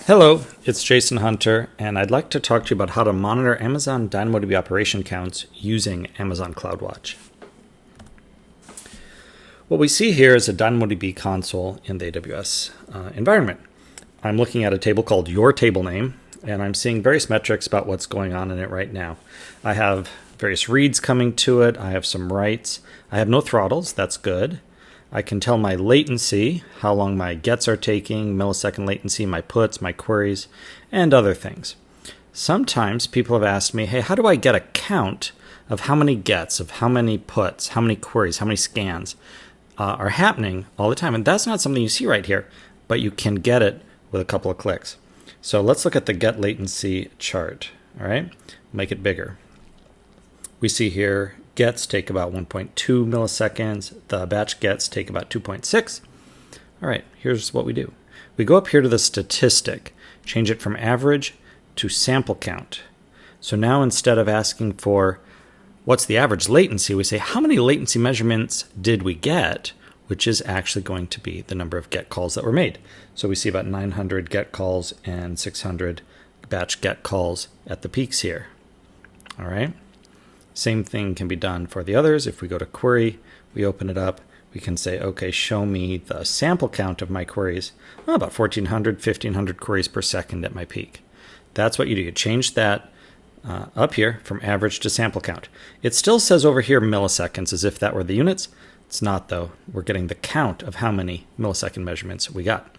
Hello, it's Jason Hunter, and I'd like to talk to you about how to monitor Amazon DynamoDB operation counts using Amazon CloudWatch. What we see here is a DynamoDB console in the AWS environment. I'm looking at a table called Your Table Name, and I'm seeing various metrics about what's going on in it right now. I have various reads coming to it. I have some writes. I have no throttles. That's good. I can tell my latency, how long my gets are taking, millisecond latency, my puts, my queries, and other things. Sometimes people have asked me, hey, how do I get a count of how many gets, of how many puts, how many queries, how many scans are happening all the time? And that's not something you see right here, but you can get it with a couple of clicks. So let's look at the get latency chart. All right, make it bigger. We see here gets take about 1.2 milliseconds. The batch gets take about 2.6. All right, here's what we do. We go up here to the statistic, change it from average to sample count. So now instead of asking for what's the average latency, we say how many latency measurements did we get, which is actually going to be the number of get calls that were made. So we see about 900 get calls and 600 batch get calls at the peaks here. All right. Same thing can be done for the others. If we go to query, we open it up, we can say, okay, show me the sample count of my queries. Oh, about 1,400, 1,500 queries per second at my peak. That's what you do. You change that up here from average to sample count. It still says over here milliseconds as if that were the units. It's not though. We're getting the count of how many millisecond measurements we got.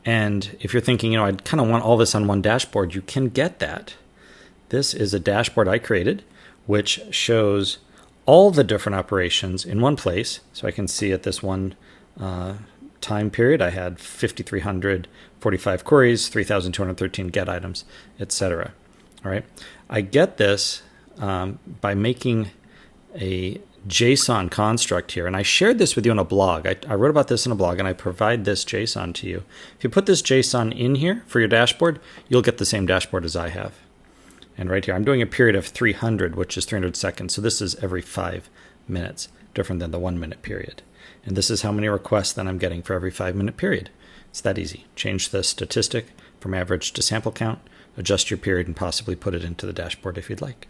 And if you're thinking, I kind of want all this on one dashboard, you can get that. This is a dashboard I created, which shows all the different operations in one place. So I can see at this one time period, I had 5,345 queries, 3,213 get items, etc. All right. I get this by making a JSON construct here. And I shared this with you on a blog. I wrote about this in a blog, and I provide this JSON to you. If you put this JSON in here for your dashboard, you'll get the same dashboard as I have. And right here, I'm doing a period of 300, which is 300 seconds. So this is every 5 minutes, different than the 1 minute period. And this is how many requests that I'm getting for every 5 minute period. It's that easy. Change the statistic from average to sample count, adjust your period, and possibly put it into the dashboard if you'd like.